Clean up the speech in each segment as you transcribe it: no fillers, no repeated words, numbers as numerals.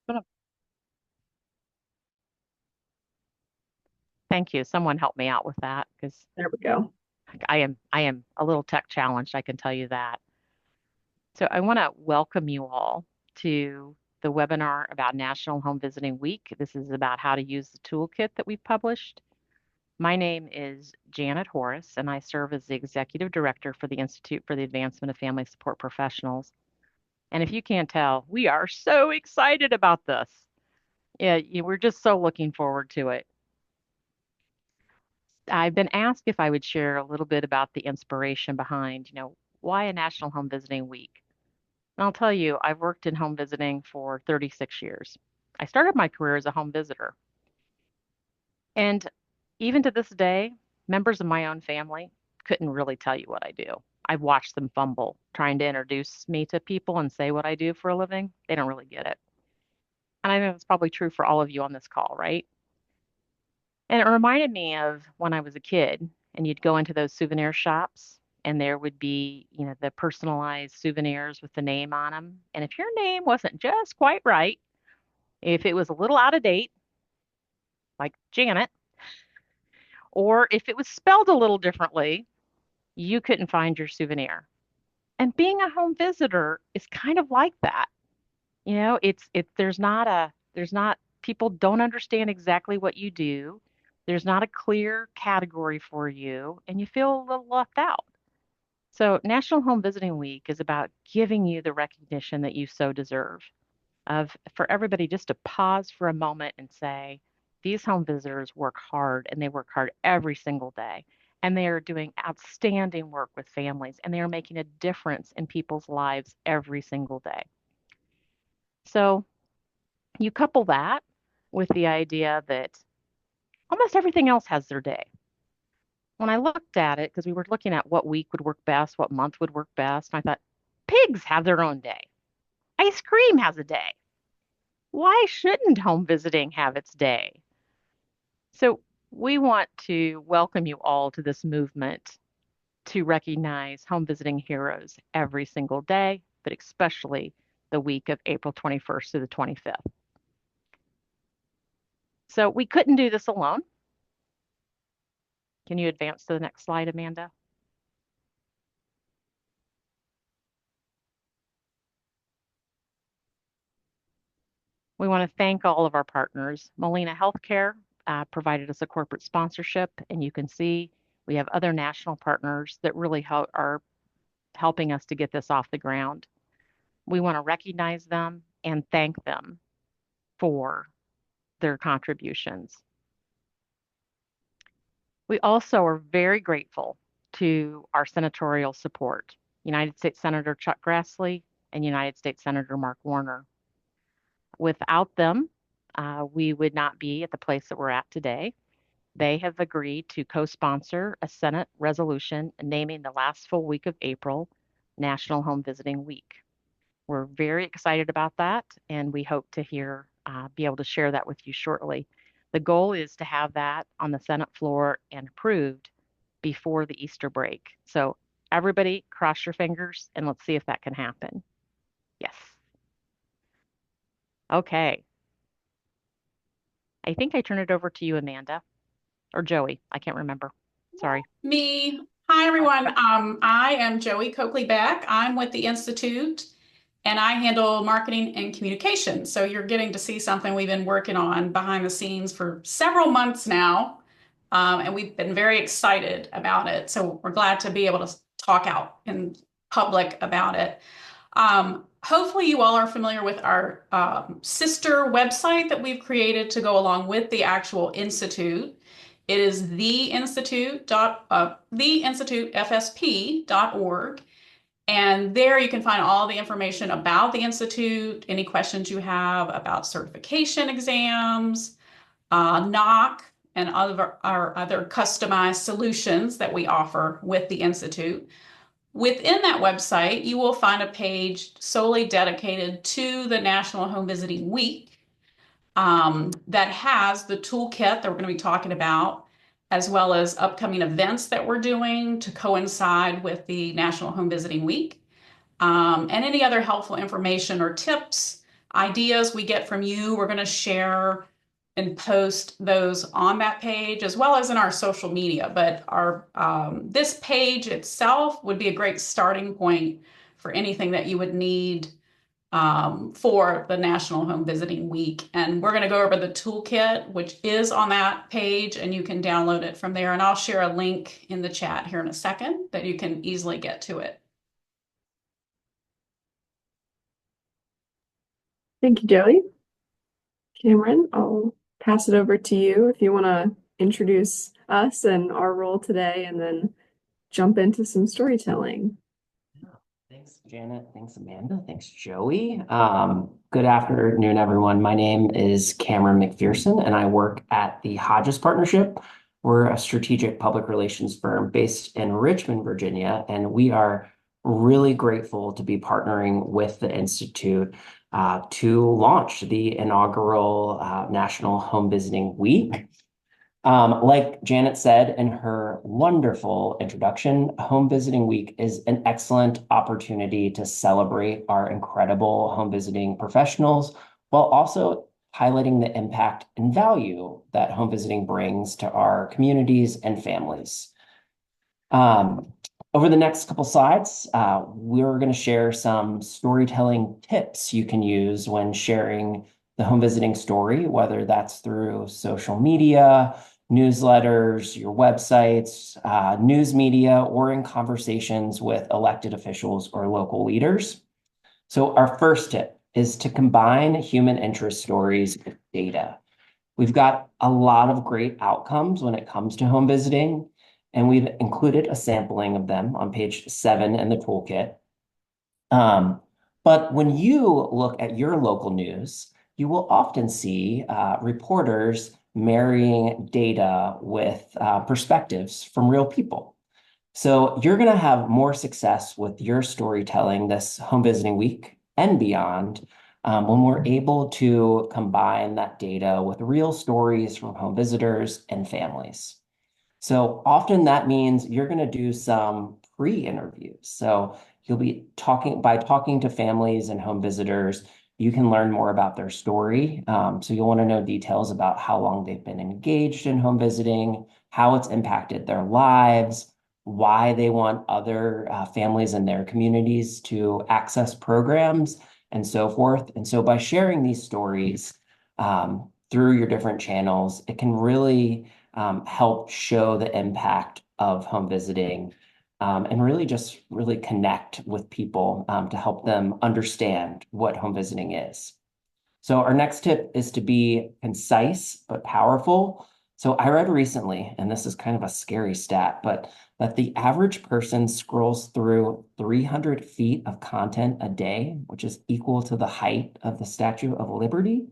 Gonna- Thank you. Someone help me out with that because There we go. I am a little tech challenged, I can tell you that. So I want to welcome you all to the webinar about National Home Visiting Week. This is about how to use the toolkit that we've published. My name is Janet Horace, and I serve as the Executive Director for the Institute for the Advancement of Family Support Professionals. And if you can't tell, we are so excited about this. We're just so looking forward to it. I've been asked if I would share a little bit about the inspiration behind, why a National Home Visiting Week. And I'll tell you, I've worked in home visiting for 36 years. I started my career as a home visitor. And even to this day, members of my own family couldn't really tell you what I do. I've watched them fumble trying to introduce me to people and say what I do for a living. They don't really get it. And I think that's probably true for all of you on this call, right? And it reminded me of when I was a kid and you'd go into those souvenir shops and there would be, the personalized souvenirs with the name on them. And if your name wasn't just quite right, if it was a little out of date, like Janet, or if it was spelled a little differently, you couldn't find your souvenir. And being a home visitor is kind of like that. There's not people don't understand exactly what you do. There's not a clear category for you, and you feel a little left out. So, National Home Visiting Week is about giving you the recognition that you so deserve, of for everybody just to pause for a moment and say, these home visitors work hard and they work hard every single day. And they are doing outstanding work with families and they are making a difference in people's lives every single day. So you couple that with the idea that almost everything else has their day. When I looked at it, because we were looking at what week would work best, what month would work best, I thought pigs have their own day. Ice cream has a day. Why shouldn't home visiting have its day? So we want to welcome you all to this movement to recognize home visiting heroes every single day, but especially the week of April 21st to the 25th. So we couldn't do this alone. Can you advance to the next slide, Amanda? We want to thank all of our partners. Molina Healthcare provided us a corporate sponsorship, and you can see we have other national partners that really are helping us to get this off the ground. We want to recognize them and thank them for their contributions. We also are very grateful to our senatorial support, United States Senator Chuck Grassley and United States Senator Mark Warner. Without them, we would not be at the place that we're at today. They have agreed to co-sponsor a Senate resolution naming the last full week of April National Home Visiting Week. We're very excited about that, and we hope to be able to share that with you shortly. The goal is to have that on the Senate floor and approved before the Easter break. So everybody cross your fingers and let's see if that can happen. Yes. Okay. I think I turn it over to you, Amanda, or Joey. I can't remember. Sorry. Me. Hi, everyone. Okay. I am Joey Coakley Beck. I'm with the Institute and I handle marketing and communication. So you're getting to see something we've been working on behind the scenes for several months now. And we've been very excited about it. So we're glad to be able to talk out in public about it. Hopefully, you all are familiar with our sister website that we've created to go along with the actual Institute. It is theinstitutefsp.org. And there you can find all the information about the Institute, any questions you have about certification exams, knock, and our other customized solutions that we offer with the Institute. Within that website, you will find a page solely dedicated to the National Home Visiting Week that has the toolkit that we're going to be talking about, as well as upcoming events that we're doing to coincide with the National Home Visiting Week, and any other helpful information or tips ideas we get from you, we're going to share and post those on that page as well as in our social media. But our this page itself would be a great starting point for anything that you would need for the National Home Visiting Week. And we're going to go over the toolkit, which is on that page, and you can download it from there. And I'll share a link in the chat here in a second that you can easily get to it. Thank you, Joey. Cameron, I'll pass it over to you if you want to introduce us and our role today and then jump into some storytelling. Thanks, Janet. Thanks, Amanda. Thanks, Joey. Good afternoon, everyone. My name is Cameron McPherson, and I work at the Hodges Partnership. We're a strategic public relations firm based in Richmond, Virginia, and we are really grateful to be partnering with the Institute to launch the inaugural National Home Visiting Week. Like Janet said in her wonderful introduction, Home Visiting Week is an excellent opportunity to celebrate our incredible home visiting professionals while also highlighting the impact and value that home visiting brings to our communities and families. Over the next couple slides, we're going to share some storytelling tips you can use when sharing the home visiting story, whether that's through social media, newsletters, your websites, news media, or in conversations with elected officials or local leaders. So our first tip is to combine human interest stories with data. We've got a lot of great outcomes when it comes to home visiting, and we've included a sampling of them on page 7 in the toolkit. But when you look at your local news, you will often see reporters marrying data with perspectives from real people. So you're going to have more success with your storytelling this home visiting week and beyond when we're able to combine that data with real stories from home visitors and families. So often that means you're going to do some pre-interviews. So you'll be talking to families and home visitors. You can learn more about their story. So you'll want to know details about how long they've been engaged in home visiting, how it's impacted their lives, why they want other families in their communities to access programs, and so forth. And so by sharing these stories through your different channels, it can really help show the impact of home visiting and really connect with people to help them understand what home visiting is. So our next tip is to be concise but powerful. So I read recently, and this is kind of a scary stat, but that the average person scrolls through 300 feet of content a day, which is equal to the height of the Statue of Liberty.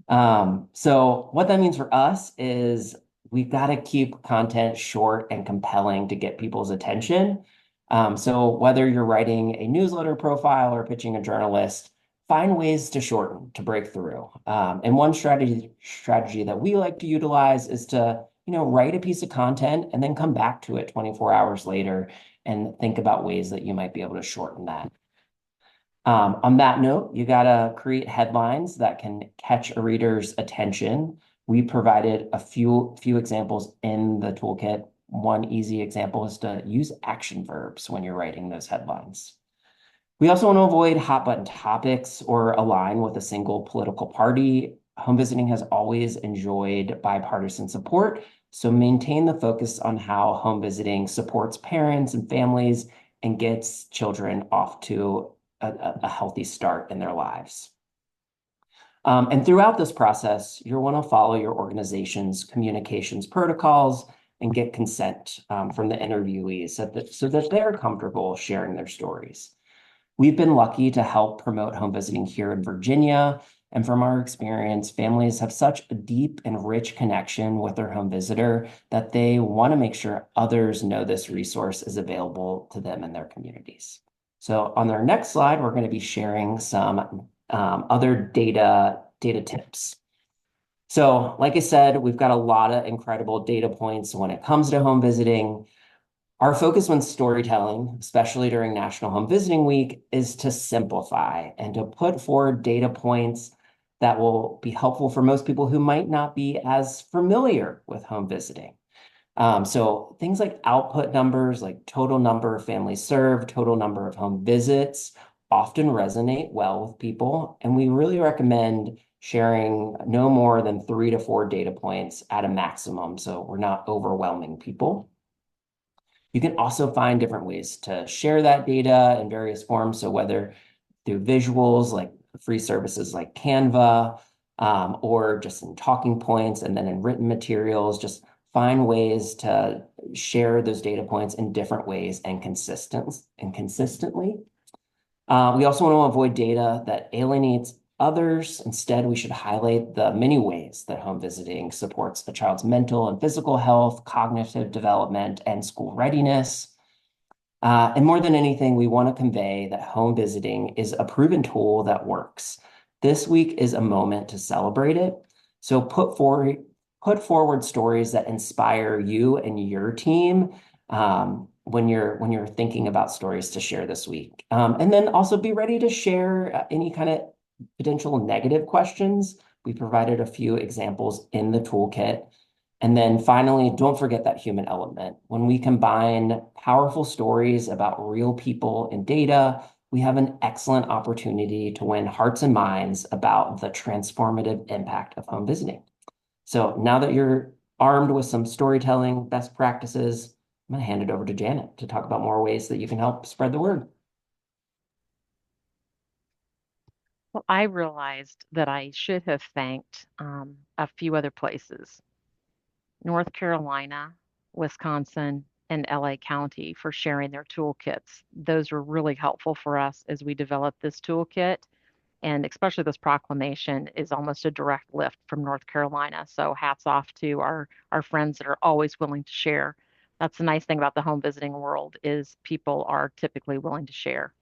So what that means for us is we've got to keep content short and compelling to get people's attention. So whether you're writing a newsletter profile or pitching a journalist, find ways to shorten, to break through. And one strategy that we like to utilize is to, write a piece of content and then come back to it 24 hours later and think about ways that you might be able to shorten that. On that note, you got to create headlines that can catch a reader's attention. We provided a few examples in the toolkit. One easy example is to use action verbs when you're writing those headlines. We also want to avoid hot button topics or align with a single political party. Home visiting has always enjoyed bipartisan support, so maintain the focus on how home visiting supports parents and families and gets children off to a healthy start in their lives. And throughout this process, you'll want to follow your organization's communications protocols and get consent from the interviewees so that they're comfortable sharing their stories. We've been lucky to help promote home visiting here in Virginia. And from our experience, families have such a deep and rich connection with their home visitor that they want to make sure others know this resource is available to them in their communities. So on our next slide, we're going to be sharing some other data tips. So like I said, we've got a lot of incredible data points when it comes to home visiting. Our focus when storytelling, especially during National Home Visiting Week, is to simplify and to put forward data points that will be helpful for most people who might not be as familiar with home visiting. So things like output numbers, like total number of families served, total number of home visits, often resonate well with people. And we really recommend sharing no more than 3 to 4 data points at a maximum, so we're not overwhelming people. You can also find different ways to share that data in various forms. So whether through visuals like free services like Canva, or just in talking points and then in written materials, just find ways to share those data points in different ways and consistently. We also want to avoid data that alienates others. Instead, we should highlight the many ways that home visiting supports a child's mental and physical health, cognitive development, and school readiness. And more than anything, we want to convey that home visiting is a proven tool that works. This week is a moment to celebrate it. So put forward stories that inspire you and your team, when you're thinking about stories to share this week. And then also be ready to share any kind of potential negative questions. We provided a few examples in the toolkit. And then finally, don't forget that human element. When we combine powerful stories about real people and data, we have an excellent opportunity to win hearts and minds about the transformative impact of home visiting. So now that you're armed with some storytelling best practices, I'm going to hand it over to Janet to talk about more ways that you can help spread the word. Well, I realized that I should have thanked a few other places, North Carolina, Wisconsin, and LA County for sharing their toolkits. Those were really helpful for us as we developed this toolkit. And especially this proclamation is almost a direct lift from North Carolina. So hats off to our friends that are always willing to share. That's the nice thing about the home visiting world is people are typically willing to share.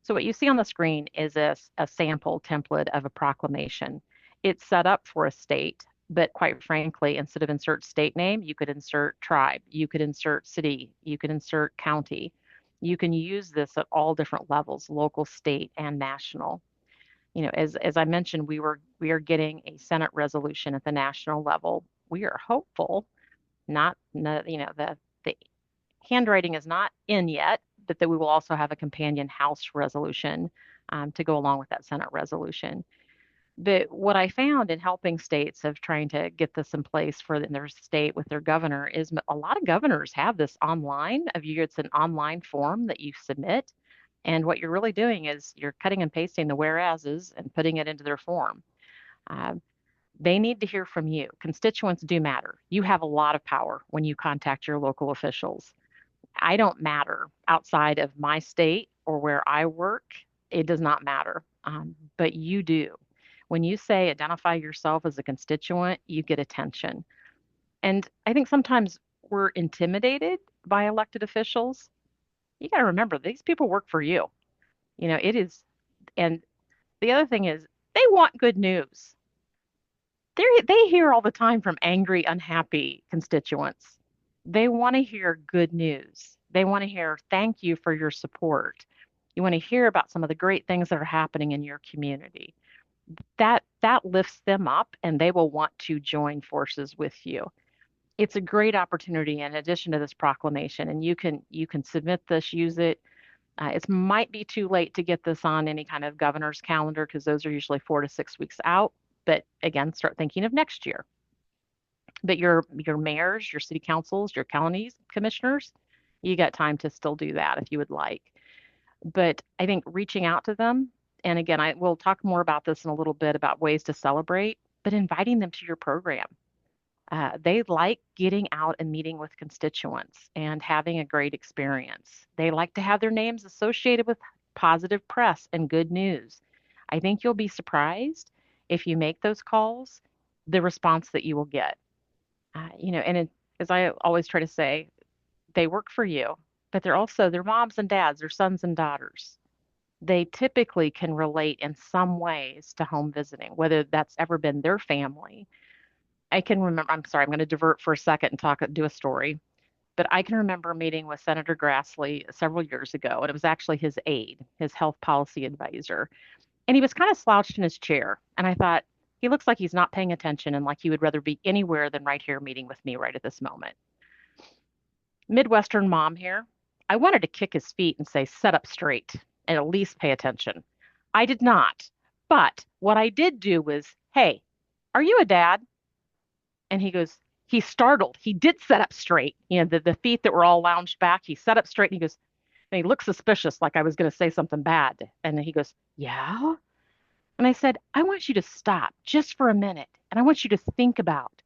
So what you see on the screen is a sample template of a proclamation. It's set up for a state, but quite frankly, instead of insert state name, you could insert tribe, you could insert city, you could insert county. You can use this at all different levels, local, state, and national. As I mentioned, we are getting a Senate resolution at the national level. We are hopeful, the handwriting is not in yet, but that we will also have a companion House resolution to go along with that Senate resolution. But what I found in helping states of trying to get this in place for their state with their governor is a lot of governors have this online. It's an online form that you submit. And what you're really doing is you're cutting and pasting the whereases and putting it into their form. Uh, they need to hear from you. Constituents do matter. You have a lot of power when you contact your local officials. I don't matter outside of my state or where I work. It does not matter. But you do. When you say identify yourself as a constituent, you get attention. And I think sometimes we're intimidated by elected officials. You got to remember, these people work for you. It is, and the other thing is they want good news. They hear all the time from angry, unhappy constituents. They want to hear good news. They want to hear thank you for your support. You want to hear about some of the great things that are happening in your community. That lifts them up and they will want to join forces with you. It's a great opportunity in addition to this proclamation, and you can submit this, use it. It might be too late to get this on any kind of governor's calendar because those are usually 4 to 6 weeks out. But again, start thinking of next year. But your mayors, your city councils, your counties commissioners, you got time to still do that if you would like. But I think reaching out to them, and again, I will talk more about this in a little bit about ways to celebrate, but inviting them to your program. They like getting out and meeting with constituents and having a great experience. They like to have their names associated with positive press and good news. I think you'll be surprised if you make those calls, the response that you will get. As I always try to say, they work for you, but they're also their moms and dads, their sons and daughters. They typically can relate in some ways to home visiting, whether that's ever been their family. I can remember, I'm sorry, I'm going to divert for a second and do a story. but I can remember meeting with Senator Grassley several years ago, and it was actually his aide, his health policy advisor. And he was kind of slouched in his chair. And I thought, he looks like he's not paying attention and like he would rather be anywhere than right here meeting with me right at this moment. Midwestern mom here. I wanted to kick his feet and say, "Set up straight and at least pay attention." I did not. But what I did do was, "Hey, are you a dad?" And he goes, he's startled. He did set up straight. The feet that were all lounged back, he set up straight and he goes, and he looked suspicious, like I was going to say something bad. And he goes, "Yeah." And I said, "I want you to stop just for a minute. And I want you to think about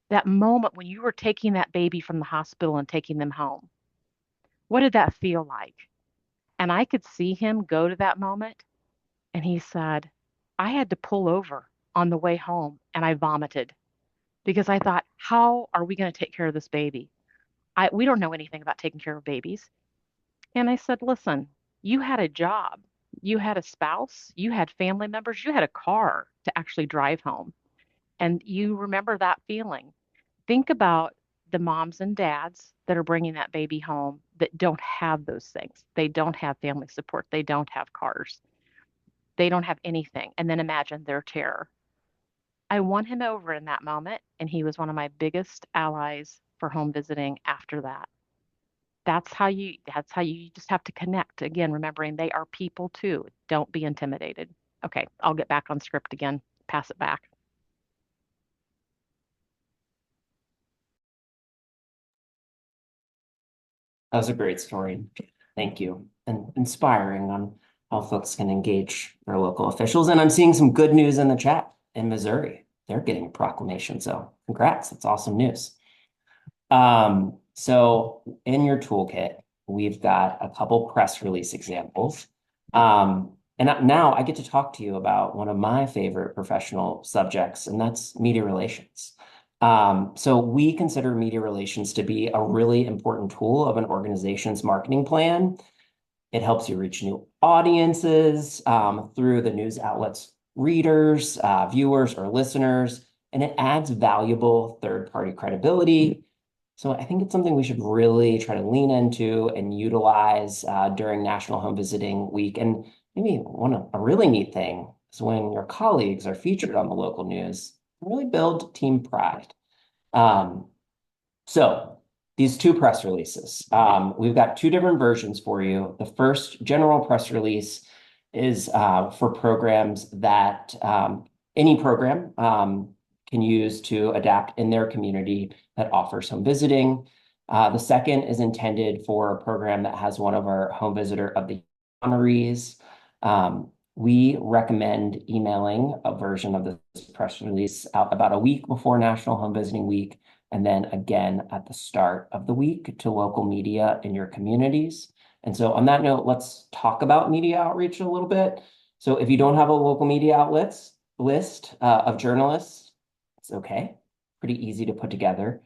that moment when you were taking that baby from the hospital and taking them home. What did that feel like?" And I could see him go to that moment. And he said, "I had to pull over on the way home and I vomited because I thought, how are we going to take care of this baby? We don't know anything about taking care of babies." And I said, "Listen, you had a job, you had a spouse, you had family members, you had a car to actually drive home. And you remember that feeling. Think about the moms and dads that are bringing that baby home that don't have those things. They don't have family support. They don't have cars. They don't have anything. And then imagine their terror." I won him over in that moment, and he was one of my biggest allies for home visiting after that. That's how you just have to connect. Again, remembering they are people too. Don't be intimidated. Okay, I'll get back on script again. Pass it back. That was a great story. Thank you. And inspiring on how folks can engage their local officials. And I'm seeing some good news in the chat in Missouri. They're getting a proclamation. So congrats. That's awesome news. So in your toolkit, we've got a couple press release examples. And now I get to talk to you about one of my favorite professional subjects, and that's media relations. So we consider media relations to be a really important tool of an organization's marketing plan. It helps you reach new audiences through the news outlets' readers, viewers, or listeners, and it adds valuable third-party credibility. So I think it's something we should really try to lean into and utilize during National Home Visiting Week. And maybe a really neat thing is when your colleagues are featured on the local news, really build team pride. So these two press releases, we've got two different versions for you. The first general press release is for programs that any program can use to adapt in their community that offers home visiting. The second is intended for a program that has one of our Home Visitor of the honorees. We recommend emailing a version of this press release out about a week before National Home Visiting Week, and then again at the start of the week to local media in your communities. And so on that note, let's talk about media outreach a little bit. So if you don't have a local media outlets list of journalists, it's okay. Pretty easy to put together.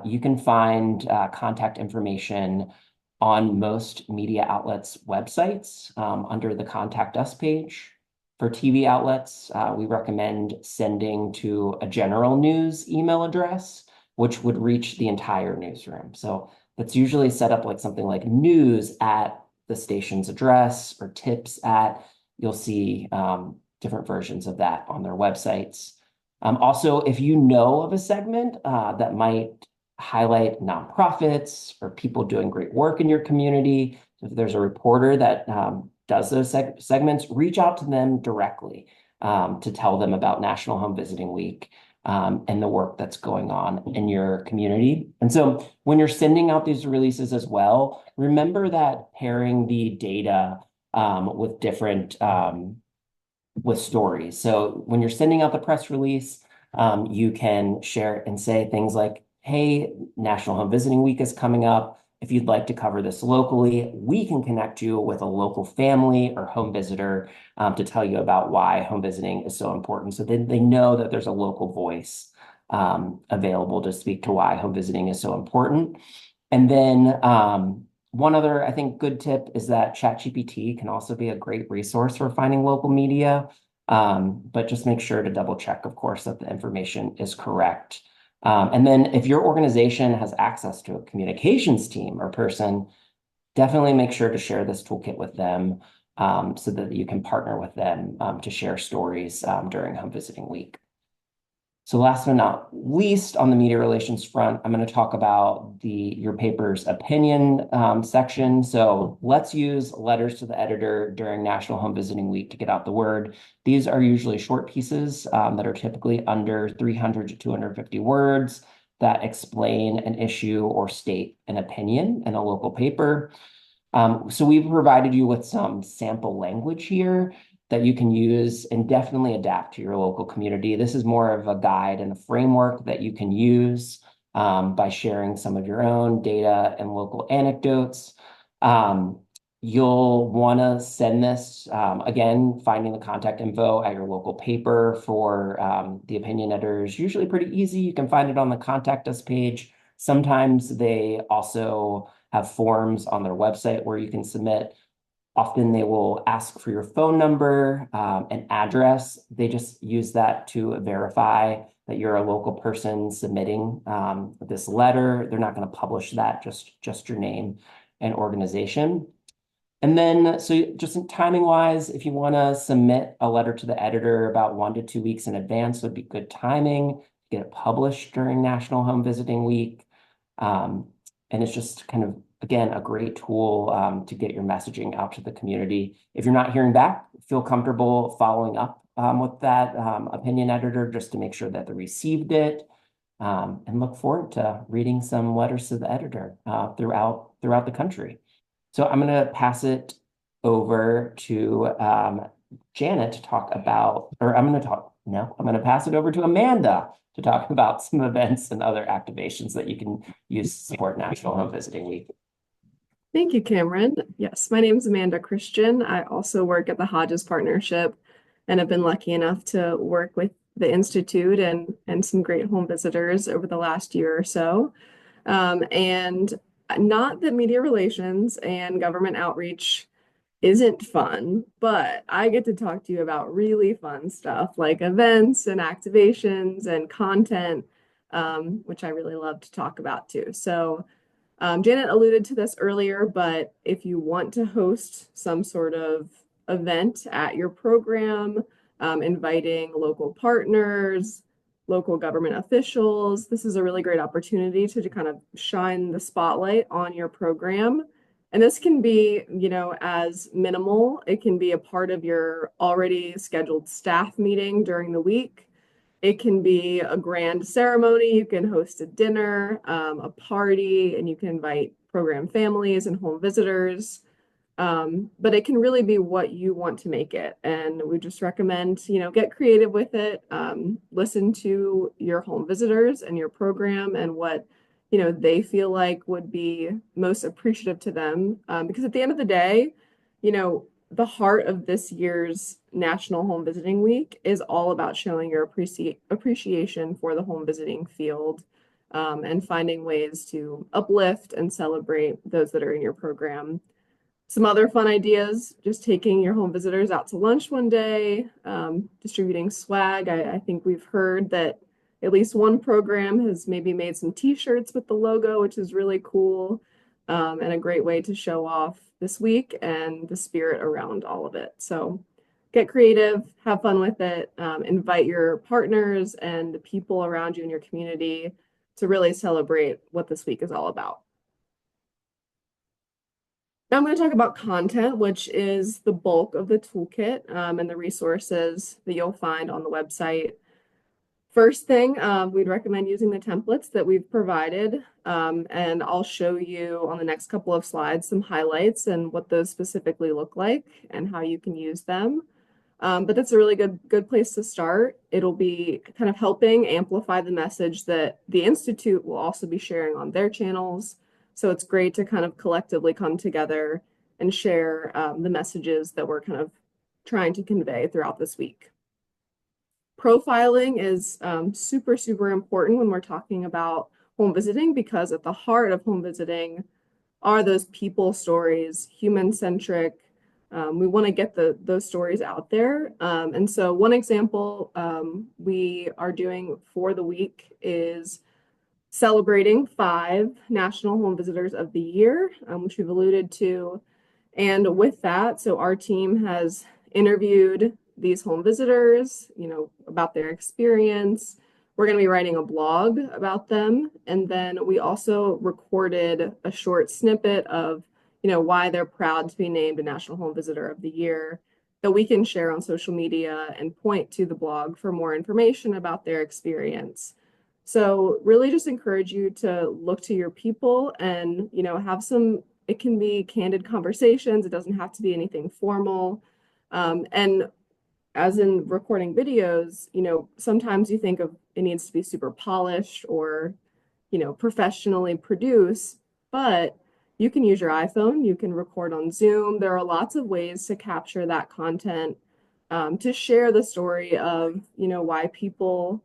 You can find contact information on most media outlets' websites under the Contact Us page. For TV outlets, we recommend sending to a general news email address, which would reach the entire newsroom. So that's usually set up like something like news at the station's address or tips at. You'll see different versions of that on their websites. Also, if you know of a segment that might highlight nonprofits or people doing great work in your community, if there's a reporter that does those segments, reach out to them directly to tell them about National Home Visiting Week and the work that's going on in your community. And so when you're sending out these releases as well, remember that pairing the data with different with stories. So when you're sending out the press release, you can share and say things like, "Hey, National Home Visiting Week is coming up. If you'd like to cover this locally, we can connect you with a local family or home visitor to tell you about why home visiting is so important." So then they know that there's a local voice available to speak to why home visiting is so important. And then one other, I think, good tip is that ChatGPT can also be a great resource for finding local media, but just make sure to double check, of course, that the information is correct. And then if your organization has access to a communications team or person, definitely make sure to share this toolkit with them so that you can partner with them to share stories during home visiting week. So last but not least, on the media relations front, I'm going to talk about your paper's opinion section. So let's use letters to the editor during National Home Visiting Week to get out the word. These are usually short pieces that are typically under 300 to 250 words that explain an issue or state an opinion in a local paper. So we've provided you with some sample language here that you can use and definitely adapt to your local community. This is more of a guide and a framework that you can use by sharing some of your own data and local anecdotes. You'll want to send this, again, finding the contact info at your local paper for the opinion editor is usually pretty easy. You can find it on the contact us page. Sometimes they also have forms on their website where you can submit. Often they will ask for your phone number and address. They just use that to verify that you're a local person submitting this letter. They're not going to publish that, just your name and organization. And then, so just timing wise, if you want to submit a letter to the editor about 1 to 2 weeks in advance, would be good timing to get it published during National Home Visiting Week. And it's just kind of, again, a great tool to get your messaging out to the community. If you're not hearing back, feel comfortable following up with that opinion editor just to make sure that they received it. And look forward to reading some letters to the editor throughout the country. So I'm going to pass it over to Janet to talk about, or I'm going to pass it over to Amanda to talk about some events and other activations that you can use to support National Home Visiting Week. Thank you, Cameron. Yes, my name is Amanda Christian. I also work at the Hodges Partnership and have been lucky enough to work with the Institute and some great home visitors over the last year or so. And not that media relations and government outreach isn't fun, but I get to talk to you about really fun stuff like events and activations and content, which I really love to talk about too. So Janet alluded to this earlier, but if you want to host some sort of event at your program, inviting local partners, local government officials, this is a really great opportunity to kind of shine the spotlight on your program. And this can be, as minimal. It can be a part of your already scheduled staff meeting during the week. It can be a grand ceremony. You can host a dinner, a party, and you can invite program families and home visitors. But it can really be what you want to make it. And we just recommend, get creative with it. Listen to your home visitors and your program and what, they feel like would be most appreciative to them. Because at the end of the day, the heart of this year's National Home Visiting Week is all about showing your appreciation for the home visiting field and finding ways to uplift and celebrate those that are in your program. Some other fun ideas, just taking your home visitors out to lunch one day, distributing swag. I think we've heard that at least one program has maybe made some t-shirts with the logo, which is really cool and a great way to show off this week and the spirit around all of it. So get creative, have fun with it, invite your partners and the people around you in your community to really celebrate what this week is all about. Now I'm going to talk about content, which is the bulk of the toolkit and the resources that you'll find on the website. First thing, we'd recommend using the templates that we've provided, and I'll show you on the next couple of slides some highlights and what those specifically look like and how you can use them. But that's a really good place to start. It'll be kind of helping amplify the message that the Institute will also be sharing on their channels. So it's great to kind of collectively come together and share the messages that we're kind of trying to convey throughout this week. Profiling is super, super important when we're talking about home visiting, because at the heart of home visiting are those people stories, human-centric. We want to get those stories out there. And so one example we are doing for the week is celebrating 5 National Home Visitors of the Year, which we've alluded to. And with that, so our team has interviewed these home visitors, about their experience. We're going to be writing a blog about them. And then we also recorded a short snippet of, why they're proud to be named a National Home Visitor of the Year that we can share on social media and point to the blog for more information about their experience. So really just encourage you to look to your people and, have some, it can be candid conversations. It doesn't have to be anything formal. And as in recording videos, sometimes you think of it needs to be super polished or, professionally produced, but you can use your iPhone, you can record on Zoom. There are lots of ways to capture that content, to share the story of, why people,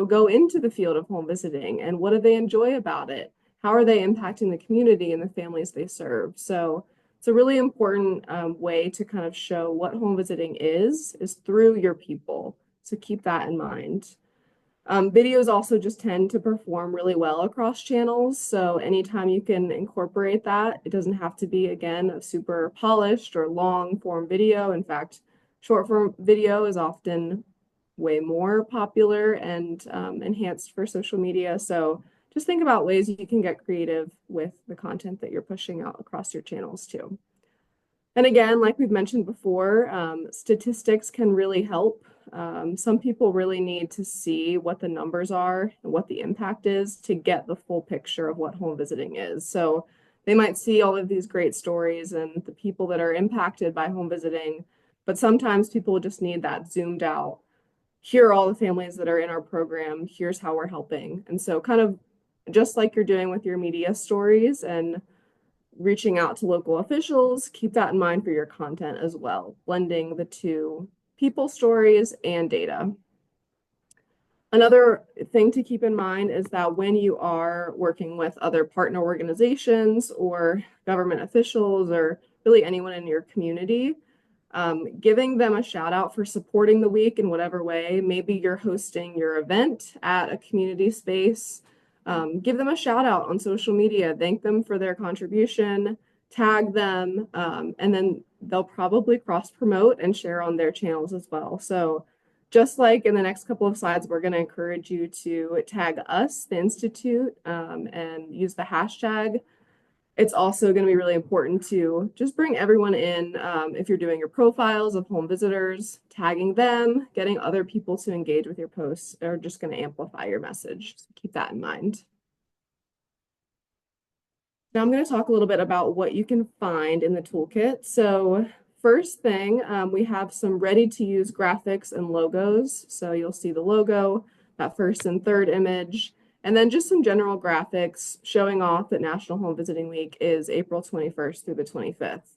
go into the field of home visiting and what do they enjoy about it? How are they impacting the community and the families they serve? So it's a really important way to kind of show what home visiting is through your people. So keep that in mind. Videos also just tend to perform really well across channels. So anytime you can incorporate that, it doesn't have to be, again, a super polished or long form video. In fact, short form video is often way more popular and enhanced for social media. So just think about ways you can get creative with the content that you're pushing out across your channels too. And again, like we've mentioned before, statistics can really help. Some people really need to see what the numbers are and what the impact is to get the full picture of what home visiting is. So they might see all of these great stories and the people that are impacted by home visiting, but sometimes people just need that zoomed out. Here are all the families that are in our program. Here's how we're helping. And so kind of just like you're doing with your media stories and reaching out to local officials, keep that in mind for your content as well, blending the two, people stories and data. Another thing to keep in mind is that when you are working with other partner organizations or government officials or really anyone in your community, giving them a shout out for supporting the week in whatever way. Maybe you're hosting your event at a community space. Give them a shout out on social media, thank them for their contribution, tag them, and then they'll probably cross promote and share on their channels as well. So just like in the next couple of slides, we're going to encourage you to tag us, the Institute, and use the hashtag. It's also going to be really important to just bring everyone in. If you're doing your profiles of home visitors, tagging them, getting other people to engage with your posts are just going to amplify your message. So keep that in mind. Now I'm going to talk a little bit about what you can find in the toolkit. So first thing, we have some ready-to-use graphics and logos. So you'll see the logo, that first and third image. And then just some general graphics showing off that National Home Visiting Week is April 21st through the 25th.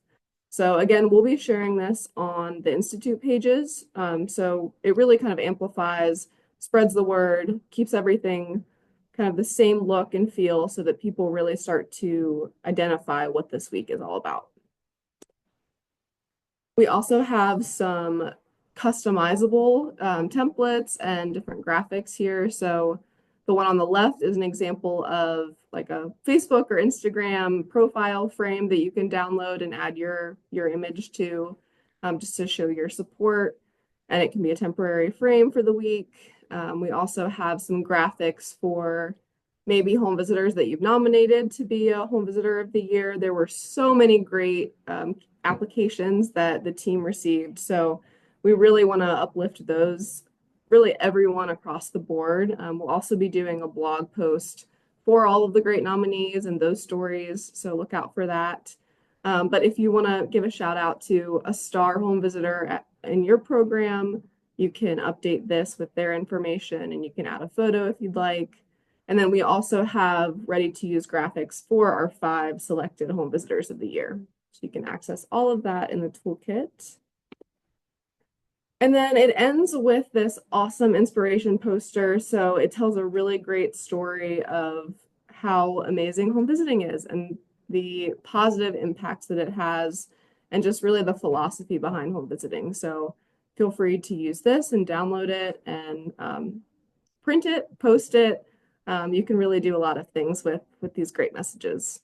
So again, we'll be sharing this on the Institute pages. So it really kind of amplifies, spreads the word, keeps everything kind of the same look and feel so that people really start to identify what this week is all about. We also have some customizable templates and different graphics here. So the one on the left is an example of like a Facebook or Instagram profile frame that you can download and add your image to, just to show your support. And it can be a temporary frame for the week. We also have some graphics for maybe home visitors that you've nominated to be a home visitor of the year. There were so many great applications that the team received. So we really want to uplift those, really everyone across the board. We'll also be doing a blog post for all of the great nominees and those stories. So look out for that. But if you want to give a shout out to a star home visitor in your program, you can update this with their information and you can add a photo if you'd like. And then we also have ready to use graphics for our 5 selected home visitors of the year. So you can access all of that in the toolkit. And then it ends with this awesome inspiration poster. So it tells a really great story of how amazing home visiting is and the positive impacts that it has and just really the philosophy behind home visiting. So feel free to use this and download it and print it, post it. You can really do a lot of things with these great messages.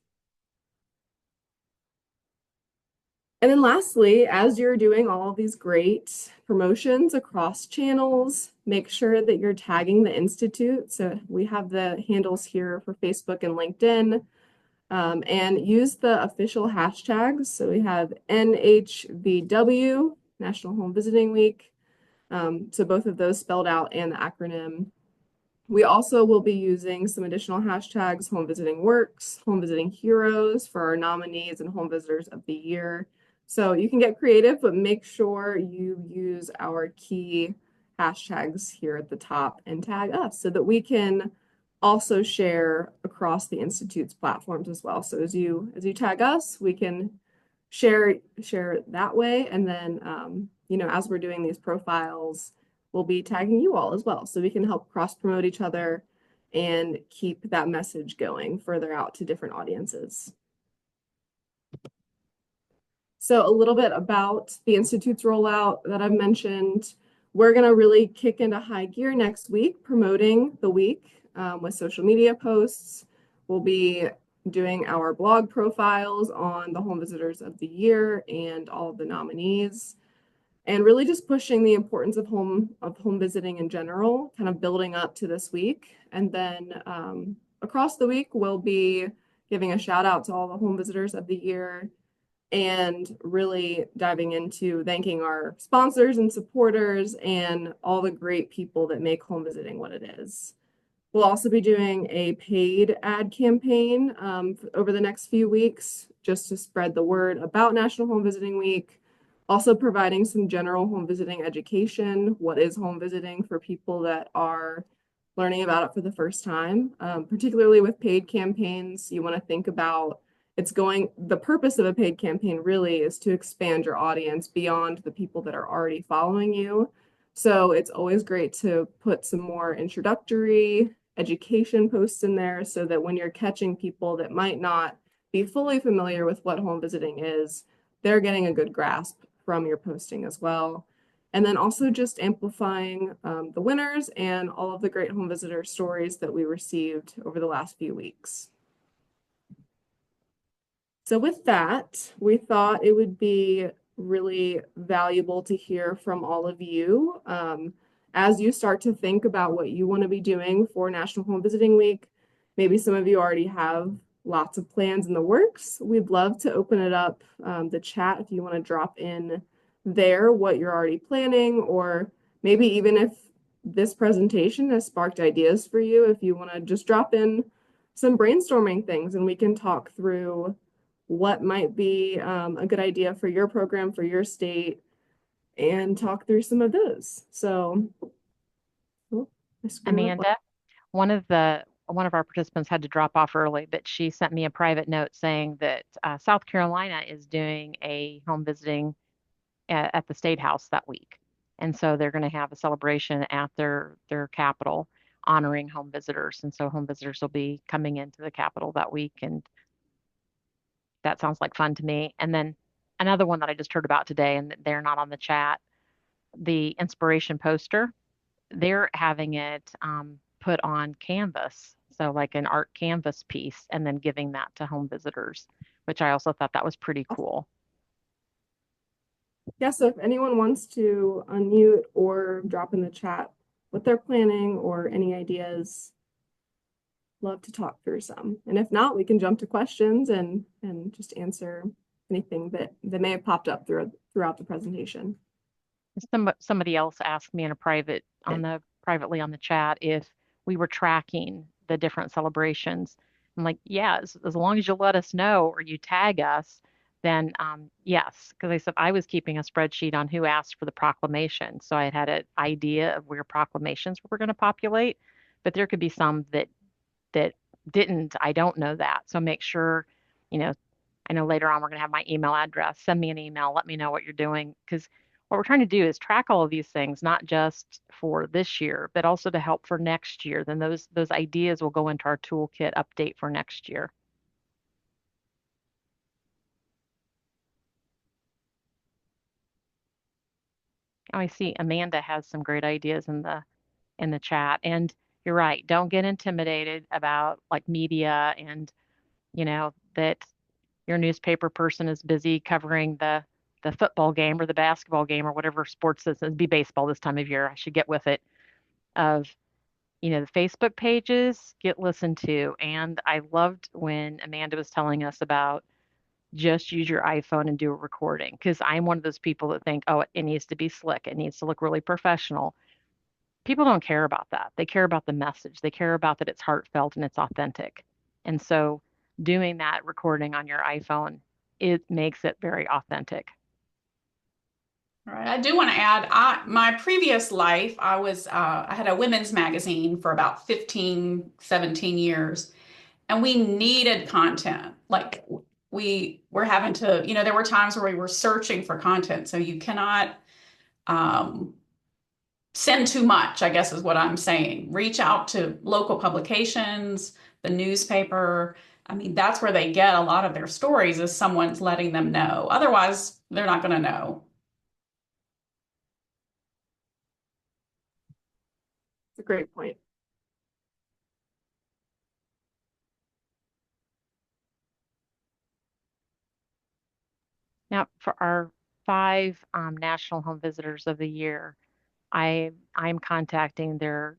And then lastly, as you're doing all of these great promotions across channels, make sure that you're tagging the Institute. So we have the handles here for Facebook and LinkedIn, and use the official hashtags. So we have NHVW, National Home Visiting Week. So both of those spelled out and the acronym. We also will be using some additional hashtags: Home Visiting Works, Home Visiting Heroes for our nominees and Home Visitors of the Year. So you can get creative, but make sure you use our key hashtags here at the top and tag us so that we can also share across the Institute's platforms as well. So as you tag us, we can share that way. And then as we're doing these profiles, we'll be tagging you all as well, so we can help cross promote each other and keep that message going further out to different audiences. So a little bit about the Institute's rollout that I've mentioned. We're going to really kick into high gear next week, promoting the week with social media posts. We'll be doing our blog profiles on the home visitors of the year and all of the nominees, and really just pushing the importance of home visiting in general, kind of building up to this week. And then across the week, we'll be giving a shout out to all the home visitors of the year and really diving into thanking our sponsors and supporters and all the great people that make home visiting what it is. We'll also be doing a paid ad campaign over the next few weeks just to spread the word about National Home Visiting Week. Also providing some general home visiting education. What is home visiting for people that are learning about it for the first time? Particularly with paid campaigns, you want to think about the purpose of a paid campaign really is to expand your audience beyond the people that are already following you. So it's always great to put some more introductory education posts in there so that when you're catching people that might not be fully familiar with what home visiting is, they're getting a good grasp from your posting as well. And then also just amplifying the winners and all of the great home visitor stories that we received over the last few weeks. So with that, we thought it would be really valuable to hear from all of you as you start to think about what you want to be doing for National Home Visiting Week. Maybe some of you already have lots of plans in the works. We'd love to open it up, the chat, if you want to drop in there what you're already planning, or maybe even if this presentation has sparked ideas for you, if you want to just drop in some brainstorming things and we can talk through what might be a good idea for your program, for your state, and talk through some of those. So, Amanda, one of our participants had to drop off early, but she sent me a private note saying that South Carolina is doing a home visiting at the State House that week. And so they're going to have a celebration at their capital honoring home visitors. And so home visitors will be coming into the capital that week. And that sounds like fun to me. And then another one that I just heard about today, and they're not on the chat, the inspiration poster, they're having it put on canvas. So like an art canvas piece, and then giving that to home visitors, which I also thought that was pretty cool. Yeah, so if anyone wants to unmute or drop in the chat what they're planning or any ideas, love to talk through some. And if not, we can jump to questions and just answer anything that may have popped up throughout the presentation. Somebody else asked me in a privately on the chat if we were tracking the different celebrations. I'm like, yeah, as long as you let us know or you tag us, then yes, because I said I was keeping a spreadsheet on who asked for the proclamation, so I had an idea of where proclamations were going to populate, but there could be some that didn't. I don't know that, so make sure, you know, I know later on we're going to have my email address. Send me an email. Let me know what you're doing, because what we're trying to do is track all of these things, not just for this year, but also to help for next year. Then those ideas will go into our toolkit update for next year. Oh, I see Amanda has some great ideas in the chat. And you're right. Don't get intimidated about like media and, that your newspaper person is busy covering the football game or the basketball game or whatever sports this is. It'd be baseball this time of year. I should get with it. Of the Facebook pages get listened to. And I loved when Amanda was telling us about just use your iPhone and do a recording because I'm one of those people that think, oh, it needs to be slick. It needs to look really professional. People don't care about that. They care about the message. They care about that it's heartfelt and it's authentic. And so doing that recording on your iPhone, it makes it very authentic. All right. I do want to add, my previous life, I had a women's magazine for about 15, 17 years, and we needed content. Like we were having to, there were times where we were searching for content. So you cannot um, send too much, I guess is what I'm saying. Reach out to local publications, the newspaper. I mean, that's where they get a lot of their stories is someone's letting them know. Otherwise, they're not going to know. It's a great point. Now, for our five National Home Visitors of the Year, I'm contacting their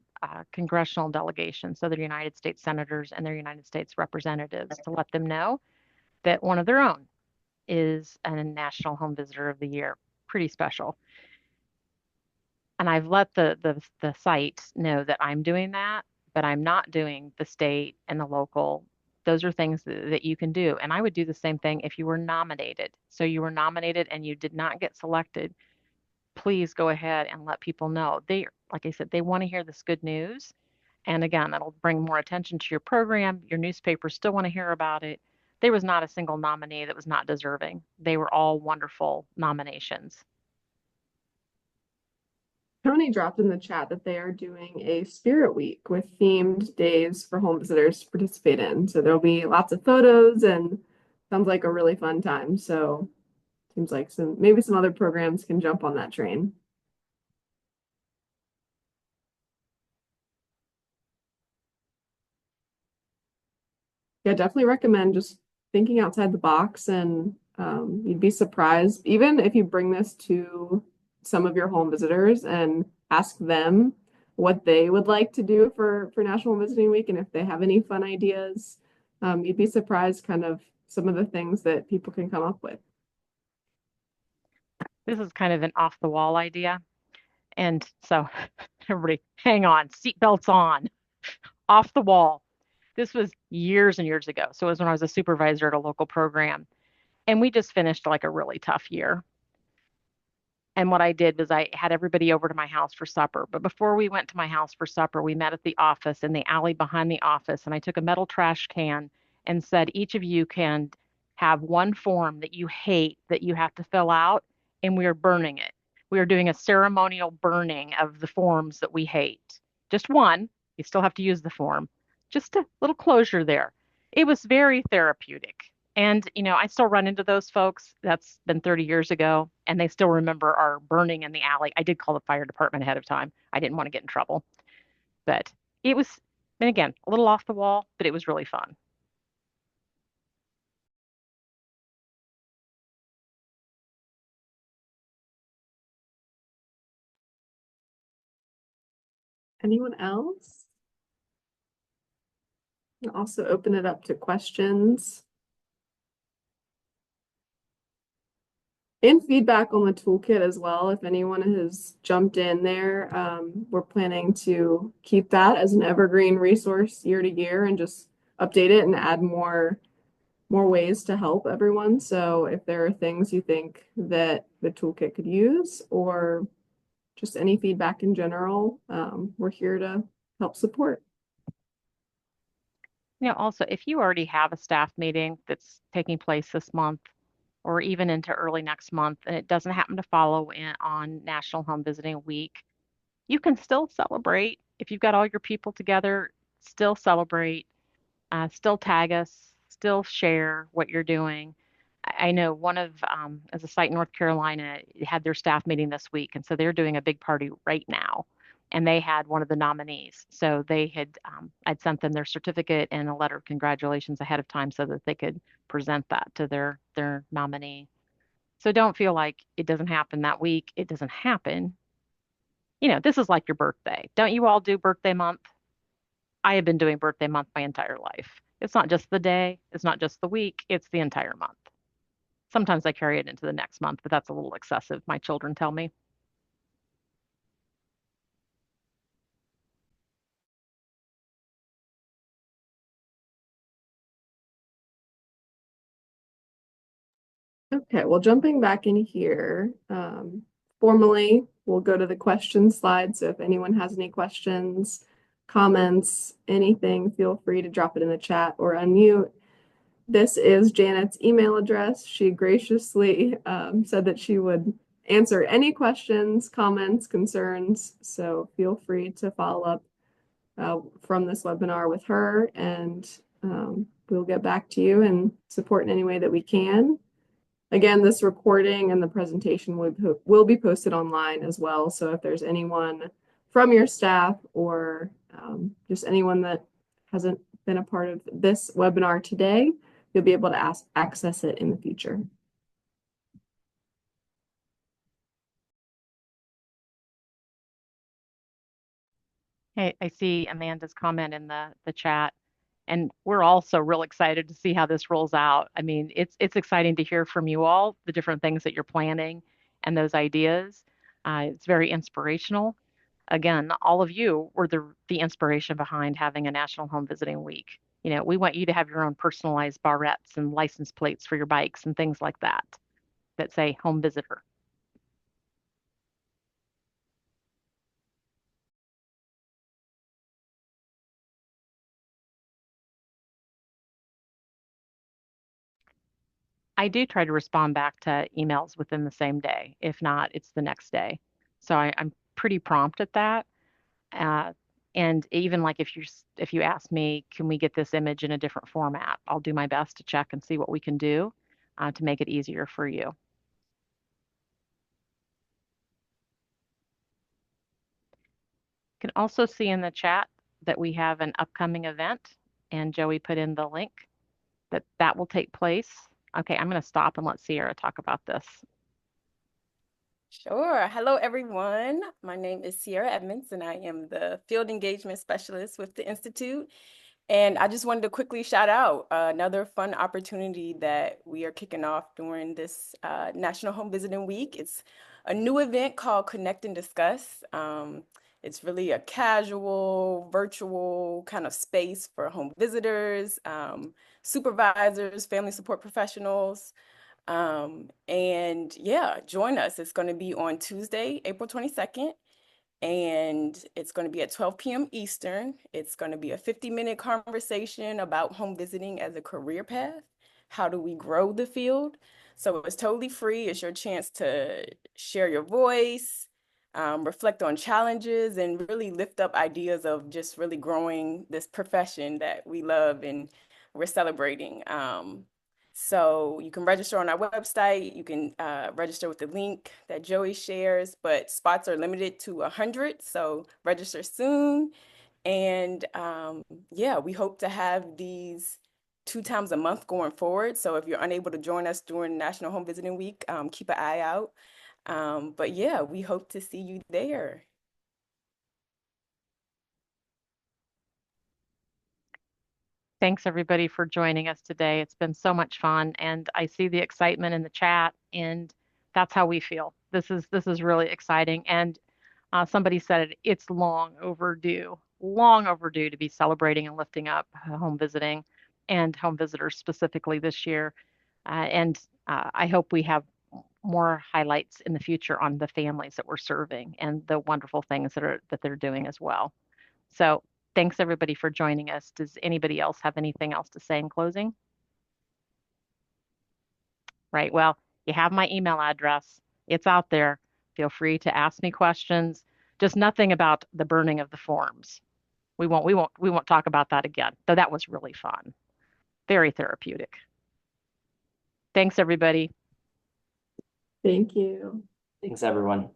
congressional delegations, so their United States senators and their United States representatives, to let them know that one of their own is a National Home Visitor of the Year. Pretty special. And I've let the site know that I'm doing that, but I'm not doing the state and the local. Those are things that you can do. And I would do the same thing if you were nominated. So you were nominated and you did not get selected. Please go ahead and let people know. They, like I said, they want to hear this good news. And again, that'll bring more attention to your program. Your newspapers still want to hear about it. There was not a single nominee that was not deserving. They were all wonderful nominations. Tony dropped in the chat that they are doing a spirit week with themed days for home visitors to participate in. So there'll be lots of photos and sounds like a really fun time. So seems like maybe some other programs can jump on that train. Yeah, definitely recommend just thinking outside the box, and you'd be surprised, even if you bring this to some of your home visitors and ask them what they would like to do for National Visiting Week and if they have any fun ideas. You'd be surprised kind of some of the things that people can come up with. This is kind of an off the wall idea. And so everybody hang on, seatbelts on, off the wall. This was years and years ago. So it was when I was a supervisor at a local program. And we just finished like a really tough year. And what I did was I had everybody over to my house for supper. But before we went to my house for supper, we met at the office in the alley behind the office. And I took a metal trash can and said, each of you can have one form that you hate that you have to fill out, and we are burning it. We are doing a ceremonial burning of the forms that we hate. Just one. You still have to use the form. Just a little closure there. It was very therapeutic. And, I still run into those folks. That's been 30 years ago, and they still remember our burning in the alley. I did call the fire department ahead of time. I didn't want to get in trouble. But it was, and again, a little off the wall, but it was really fun. Anyone else? I'll also open it up to questions and feedback on the toolkit as well. If anyone has jumped in there, we're planning to keep that as an evergreen resource year to year and just update it and add more ways to help everyone. So if there are things you think that the toolkit could use, or just any feedback in general, we're here to help support. Also, if you already have a staff meeting that's taking place this month or even into early next month, and it doesn't happen to follow in on National Home Visiting Week, you can still celebrate. If you've got all your people together, still celebrate, still tag us, still share what you're doing. I know one of, as a site in North Carolina, had their staff meeting this week, and so they're doing a big party right now. and they had one of the nominees. So they had, I'd sent them their certificate and a letter of congratulations ahead of time so that they could present that to their nominee. So don't feel like it doesn't happen that week. It doesn't happen. This is like your birthday. Don't you all do birthday month? I have been doing birthday month my entire life. It's not just the day, it's not just the week, it's the entire month. Sometimes I carry it into the next month, but that's a little excessive, my children tell me. Okay, well, jumping back in here, formally, we'll go to the question slide. So if anyone has any questions, comments, anything, feel free to drop it in the chat or unmute. This is Janet's email address. She graciously said that she would answer any questions, comments, concerns. So feel free to follow up from this webinar with her, and we'll get back to you and support in any way that we can. Again, this recording and the presentation will be posted online as well. So if there's anyone from your staff or just anyone that hasn't been a part of this webinar today, you'll be able to access it in the future. Hey, I see Amanda's comment in the chat, and we're also real excited to see how this rolls out. I mean, it's exciting to hear from you all, the different things that you're planning and those ideas. It's very inspirational. Again, all of you were the inspiration behind having a National Home Visiting Week. We want you to have your own personalized barrettes and license plates for your bikes and things like that that say home visitor. I do try to respond back to emails within the same day. If not, it's the next day. So I'm pretty prompt at that. Uh, and even like if you ask me, can we get this image in a different format? I'll do my best to check and see what we can do to make it easier for you. You can also see in the chat that we have an upcoming event, and Joey put in the link that will take place. Okay, I'm going to stop and let Sierra talk about this. Sure. Hello, everyone. My name is Sierra Edmonds, and I am the Field Engagement Specialist with the Institute. And I just wanted to quickly shout out another fun opportunity that we are kicking off during this National Home Visiting Week. It's a new event called Connect and Discuss. It's really a casual, virtual kind of space for home visitors, supervisors, family support professionals. And yeah, join us. It's going to be on Tuesday, April 22nd, and it's going to be at 12 p.m. Eastern. It's going to be a 50-minute conversation about home visiting as a career path. How do we grow the field? So it's totally free. It's your chance to share your voice, reflect on challenges, and really lift up ideas of just really growing this profession that we love and we're celebrating. So you can register on our website. You can register with the link that Joey shares, but spots are limited to 100. So register soon. And yeah, we hope to have these 2 times a month going forward. So if you're unable to join us during National Home Visiting Week, keep an eye out. But yeah, we hope to see you there. Thanks everybody for joining us today. It's been so much fun, and I see the excitement in the chat, and that's how we feel. This is really exciting, and somebody said it's long overdue to be celebrating and lifting up home visiting and home visitors specifically this year. And I hope we have more highlights in the future on the families that we're serving and the wonderful things that they're doing as well. So thanks everybody for joining us. Does anybody else have anything else to say in closing? Right. Well, you have my email address. It's out there. Feel free to ask me questions. Just nothing about the burning of the forms. We won't talk about that again. Though that was really fun. Very therapeutic. Thanks everybody. Thank you. Thanks, everyone.